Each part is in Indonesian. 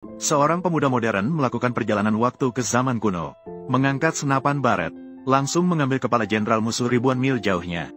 Seorang pemuda modern melakukan perjalanan waktu ke zaman kuno. Mengangkat senapan baret, langsung mengambil kepala jenderal musuh ribuan mil jauhnya.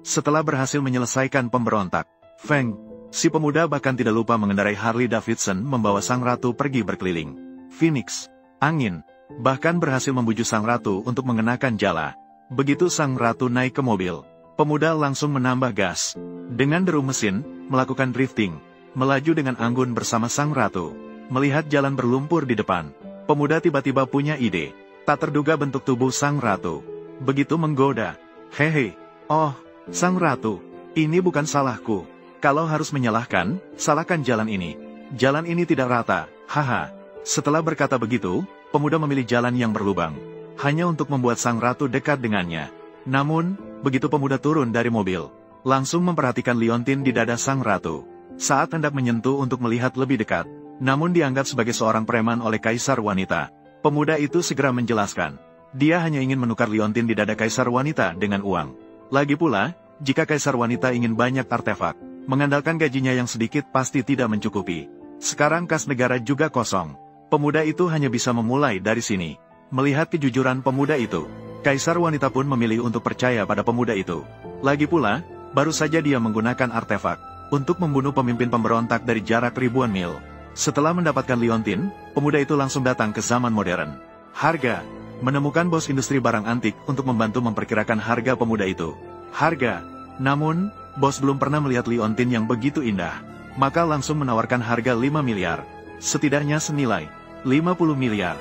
Setelah berhasil menyelesaikan pemberontak, Feng, si pemuda bahkan tidak lupa mengendarai Harley Davidson membawa sang ratu pergi berkeliling. Phoenix, angin, bahkan berhasil membujuk sang ratu untuk mengenakan jala. Begitu sang ratu naik ke mobil, pemuda langsung menambah gas. Dengan deru mesin, melakukan drifting, melaju dengan anggun bersama sang ratu. Melihat jalan berlumpur di depan, pemuda tiba-tiba punya ide. Tak terduga bentuk tubuh sang ratu begitu menggoda. Hehe, oh, sang ratu, ini bukan salahku. Kalau harus menyalahkan, salahkan jalan ini. Jalan ini tidak rata, haha. Setelah berkata begitu, pemuda memilih jalan yang berlubang, hanya untuk membuat sang ratu dekat dengannya. Namun, begitu pemuda turun dari mobil, langsung memperhatikan liontin di dada sang ratu. Saat hendak menyentuh untuk melihat lebih dekat, namun dianggap sebagai seorang preman oleh kaisar wanita, pemuda itu segera menjelaskan. Dia hanya ingin menukar liontin di dada kaisar wanita dengan uang. Lagi pula, jika kaisar wanita ingin banyak artefak, mengandalkan gajinya yang sedikit pasti tidak mencukupi. Sekarang kas negara juga kosong. Pemuda itu hanya bisa memulai dari sini. Melihat kejujuran pemuda itu, kaisar wanita pun memilih untuk percaya pada pemuda itu. Lagi pula, baru saja dia menggunakan artefak untuk membunuh pemimpin pemberontak dari jarak ribuan mil. Setelah mendapatkan liontin, pemuda itu langsung datang ke zaman modern. Harga, menemukan bos industri barang antik untuk membantu memperkirakan harga pemuda itu. Harga, namun, bos belum pernah melihat liontin yang begitu indah, maka langsung menawarkan harga 5 miliar. Setidaknya senilai 50 miliar.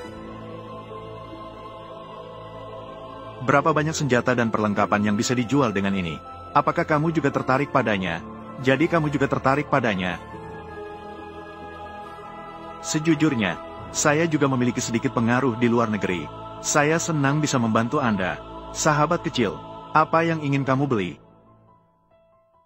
Berapa banyak senjata dan perlengkapan yang bisa dijual dengan ini? Apakah kamu juga tertarik padanya? Jadi kamu juga tertarik padanya? Sejujurnya, saya juga memiliki sedikit pengaruh di luar negeri. Saya senang bisa membantu Anda. Sahabat kecil, apa yang ingin kamu beli?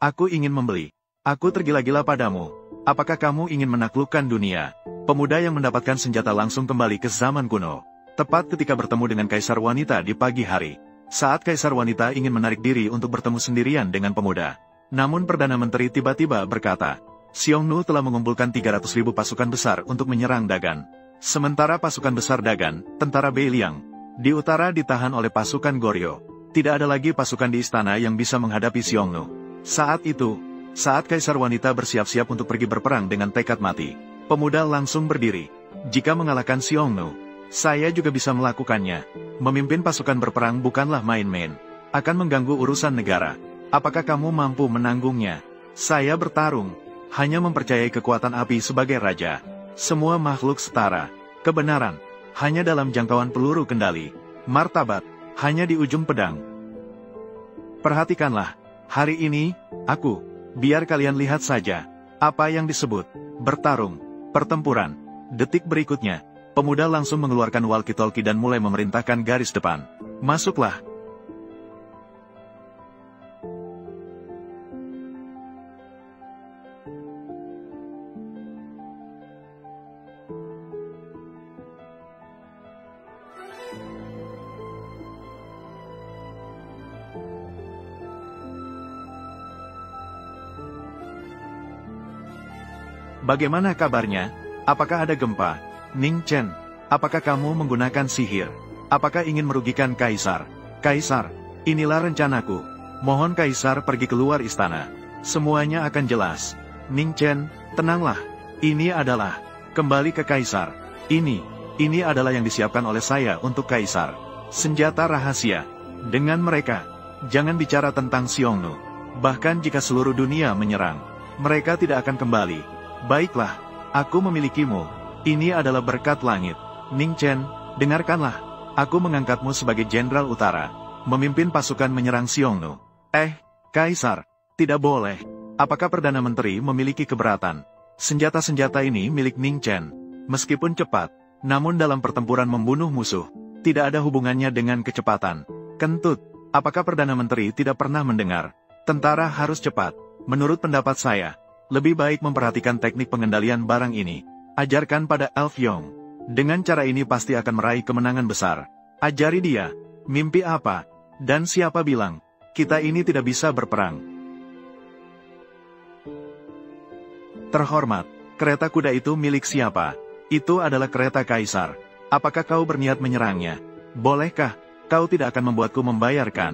Aku ingin membeli. Aku tergila-gila padamu. Apakah kamu ingin menaklukkan dunia? Pemuda yang mendapatkan senjata langsung kembali ke zaman kuno. Tepat ketika bertemu dengan kaisar wanita di pagi hari. Saat kaisar wanita ingin menarik diri untuk bertemu sendirian dengan pemuda. Namun Perdana Menteri tiba-tiba berkata, Xiongnu telah mengumpulkan 300.000 pasukan besar untuk menyerang Dagan. Sementara pasukan besar Dagan, tentara Beiliang, di utara ditahan oleh pasukan Goryeo. Tidak ada lagi pasukan di istana yang bisa menghadapi Xiongnu. Saat itu, saat kaisar wanita bersiap-siap untuk pergi berperang dengan tekad mati, pemuda langsung berdiri. Jika mengalahkan Xiongnu, saya juga bisa melakukannya. Memimpin pasukan berperang bukanlah main-main. Akan mengganggu urusan negara. Apakah kamu mampu menanggungnya? Saya bertarung. Hanya mempercayai kekuatan api sebagai raja. Semua makhluk setara. Kebenaran, hanya dalam jangkauan peluru kendali. Martabat, hanya di ujung pedang. Perhatikanlah. Hari ini, aku, biar kalian lihat saja. Apa yang disebut bertarung, pertempuran. Detik berikutnya, pemuda langsung mengeluarkan walkie-talkie dan mulai memerintahkan garis depan. Masuklah. Bagaimana kabarnya? Apakah ada gempa? Ning Chen, apakah kamu menggunakan sihir? Apakah ingin merugikan kaisar? Kaisar, inilah rencanaku. Mohon kaisar pergi keluar istana. Semuanya akan jelas. Ning Chen, tenanglah. Ini adalah kembali ke kaisar. Ini adalah yang disiapkan oleh saya untuk kaisar. Senjata rahasia. Dengan mereka, jangan bicara tentang Xiongnu. Bahkan jika seluruh dunia menyerang, mereka tidak akan kembali. Baiklah, aku memilikimu. Ini adalah berkat langit. Ning Chen, dengarkanlah. Aku mengangkatmu sebagai Jenderal Utara, memimpin pasukan menyerang Xiongnu. Kaisar, tidak boleh. Apakah Perdana Menteri memiliki keberatan? Senjata-senjata ini milik Ning Chen. Meskipun cepat, namun dalam pertempuran membunuh musuh, tidak ada hubungannya dengan kecepatan. Kentut, apakah Perdana Menteri tidak pernah mendengar? Tentara harus cepat. Menurut pendapat saya, lebih baik memperhatikan teknik pengendalian barang ini. Ajarkan pada Elf Yong. Dengan cara ini pasti akan meraih kemenangan besar. Ajari dia, mimpi apa, dan siapa bilang, kita ini tidak bisa berperang. Terhormat, kereta kuda itu milik siapa? Itu adalah kereta kaisar. Apakah kau berniat menyerangnya? Bolehkah? Kau tidak akan membuatku membayarkan.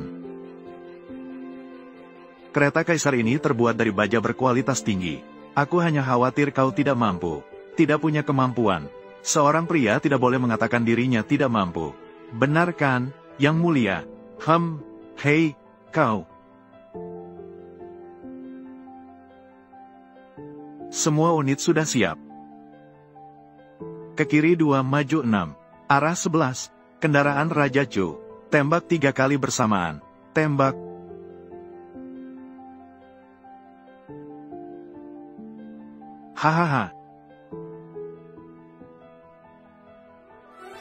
Kereta kaisar ini terbuat dari baja berkualitas tinggi. Aku hanya khawatir kau tidak mampu. Tidak punya kemampuan. Seorang pria tidak boleh mengatakan dirinya tidak mampu. Benar kan, Yang Mulia? Hei, kau. Semua unit sudah siap. Ke kiri 2 maju 6. Arah 11. Kendaraan Raja Chu. Tembak 3 kali bersamaan. Tembak. Hahaha.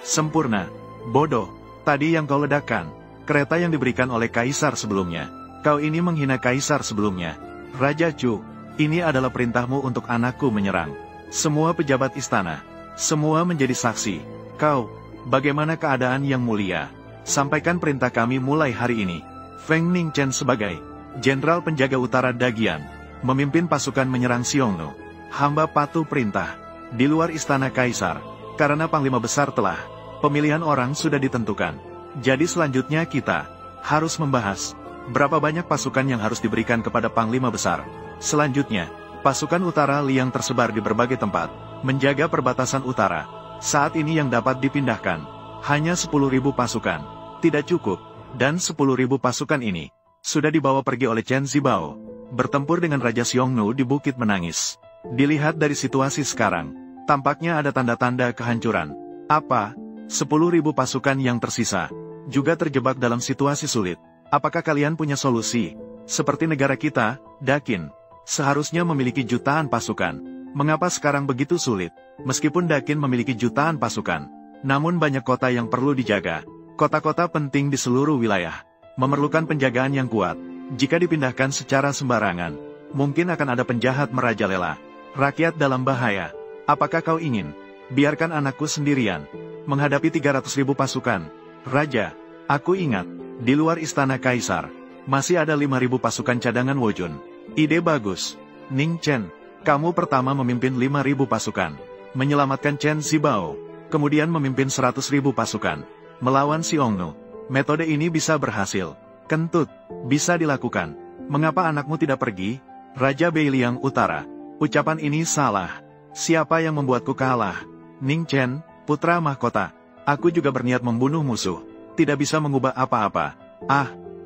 Sempurna. Bodoh. Tadi yang kau ledakkan. Kereta yang diberikan oleh kaisar sebelumnya. Kau ini menghina kaisar sebelumnya. Raja Chu, ini adalah perintahmu untuk anakku menyerang. Semua pejabat istana. Semua menjadi saksi. Kau, bagaimana keadaan Yang Mulia? Sampaikan perintah kami mulai hari ini. Feng Ningchen sebagai Jenderal Penjaga Utara Dagian, memimpin pasukan menyerang Xiongnu. Hamba patuh perintah. Di luar istana kaisar. Karena Panglima Besar telah. Pemilihan orang sudah ditentukan. Jadi selanjutnya kita harus membahas berapa banyak pasukan yang harus diberikan kepada Panglima Besar. Selanjutnya, pasukan utara Liang tersebar di berbagai tempat, menjaga perbatasan utara. Saat ini yang dapat dipindahkan hanya 10.000 pasukan. Tidak cukup, dan 10.000 pasukan ini sudah dibawa pergi oleh Chen Zibao, bertempur dengan Raja Xiongnu di Bukit Menangis. Dilihat dari situasi sekarang, tampaknya ada tanda-tanda kehancuran. Apa? 10.000 pasukan yang tersisa juga terjebak dalam situasi sulit. Apakah kalian punya solusi? Seperti negara kita, Dakin, seharusnya memiliki jutaan pasukan. Mengapa sekarang begitu sulit? Meskipun Dakin memiliki jutaan pasukan, namun banyak kota yang perlu dijaga. Kota-kota penting di seluruh wilayah memerlukan penjagaan yang kuat. Jika dipindahkan secara sembarangan, mungkin akan ada penjahat merajalela. Rakyat dalam bahaya. Apakah kau ingin biarkan anakku sendirian menghadapi 300.000 pasukan? Raja, aku ingat, di luar istana kaisar, masih ada 5.000 pasukan cadangan Wojun. Ide bagus. Ning Chen, kamu pertama memimpin 5.000 pasukan, menyelamatkan Chen Zibao, kemudian memimpin 100.000 pasukan, melawan Xiongnu. Metode ini bisa berhasil. Kentut, bisa dilakukan. Mengapa anakmu tidak pergi? Raja Beiliang Utara, ucapan ini salah. Siapa yang membuatku kalah? Ning Chen, putra mahkota. Aku juga berniat membunuh musuh. Tidak bisa mengubah apa-apa.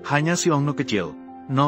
Hanya Xiongnu kecil. 000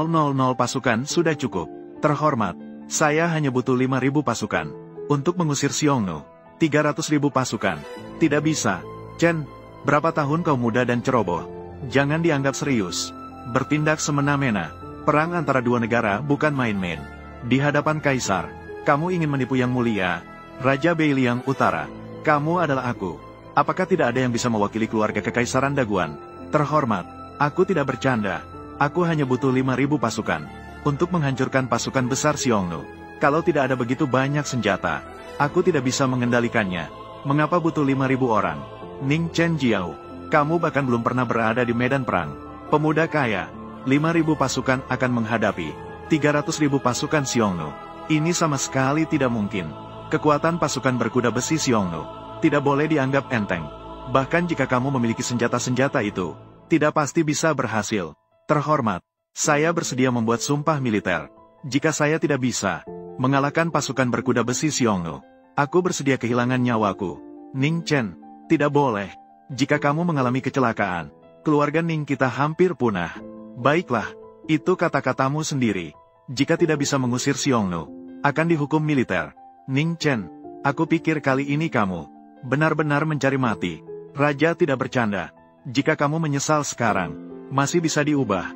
pasukan sudah cukup. Terhormat, saya hanya butuh 5.000 pasukan untuk mengusir Xiongnu. 300.000 pasukan. Tidak bisa. Chen, berapa tahun kau muda dan ceroboh? Jangan dianggap serius. Bertindak semena-mena. Perang antara dua negara bukan main-main. Di hadapan kaisar, kamu ingin menipu Yang Mulia? Raja Beiliang Utara, kamu adalah aku. Apakah tidak ada yang bisa mewakili keluarga kekaisaran Daguan? Terhormat, aku tidak bercanda. Aku hanya butuh 5.000 pasukan untuk menghancurkan pasukan besar Xiongnu. Kalau tidak ada begitu banyak senjata, aku tidak bisa mengendalikannya. Mengapa butuh 5.000 orang? Ning Chen Jiao, kamu bahkan belum pernah berada di medan perang. Pemuda kaya, 5.000 pasukan akan menghadapi 300.000 pasukan Xiongnu. Ini sama sekali tidak mungkin. Kekuatan pasukan berkuda besi Xiongnu tidak boleh dianggap enteng. Bahkan jika kamu memiliki senjata-senjata itu, tidak pasti bisa berhasil. Terhormat, saya bersedia membuat sumpah militer. Jika saya tidak bisa mengalahkan pasukan berkuda besi Xiongnu, aku bersedia kehilangan nyawaku. Ning Chen, tidak boleh. Jika kamu mengalami kecelakaan, keluarga Ning kita hampir punah. Baiklah, itu kata-katamu sendiri. Jika tidak bisa mengusir Xiongnu, akan dihukum militer. Ning Chen, aku pikir kali ini kamu benar-benar mencari mati. Raja tidak bercanda. Jika kamu menyesal sekarang, masih bisa diubah.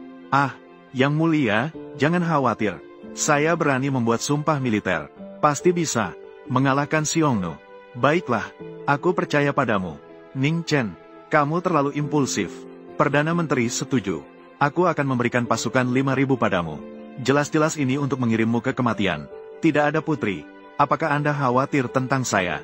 Yang Mulia, jangan khawatir. Saya berani membuat sumpah militer. Pasti bisa mengalahkan Xiongnu. Baiklah, aku percaya padamu. Ning Chen, kamu terlalu impulsif. Perdana Menteri setuju. Aku akan memberikan pasukan 5.000 padamu. Jelas-jelas ini untuk mengirimmu ke kematian. Tidak ada putri. Apakah Anda khawatir tentang saya?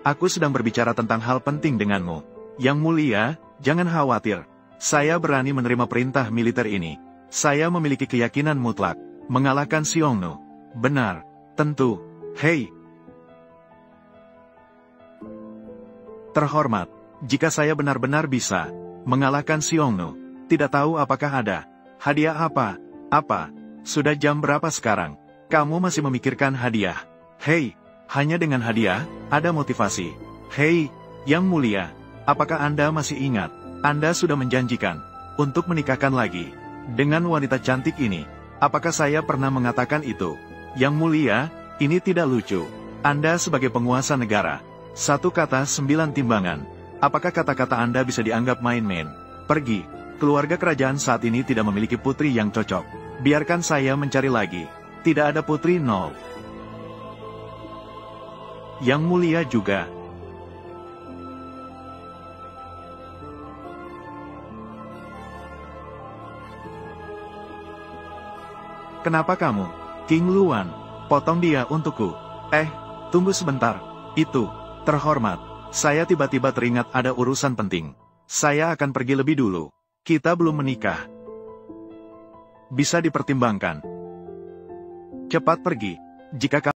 Aku sedang berbicara tentang hal penting denganmu. Yang Mulia, jangan khawatir. Saya berani menerima perintah militer ini. Saya memiliki keyakinan mutlak mengalahkan Xiongnu. Benar, Tentu. Hei. Terhormat, jika saya benar-benar bisa mengalahkan Xiongnu, tidak tahu apakah ada hadiah apa? Sudah jam berapa sekarang? Kamu masih memikirkan hadiah? Hei, hanya dengan hadiah, ada motivasi. Hei, Yang Mulia, apakah Anda masih ingat? Anda sudah menjanjikan untuk menikahkan lagi dengan wanita cantik ini. Apakah saya pernah mengatakan itu? Yang Mulia, ini tidak lucu. Anda sebagai penguasa negara, 1 kata 9 timbangan. Apakah kata-kata Anda bisa dianggap main-main? Pergi. Keluarga kerajaan saat ini tidak memiliki putri yang cocok. Biarkan saya mencari lagi. Tidak ada putri 0. Yang Mulia juga. Kenapa kamu? King Luan, potong dia untukku. Tunggu sebentar. Itu, terhormat. Saya tiba-tiba teringat ada urusan penting. Saya akan pergi lebih dulu. Kita belum menikah. Bisa dipertimbangkan. Cepat pergi. Jika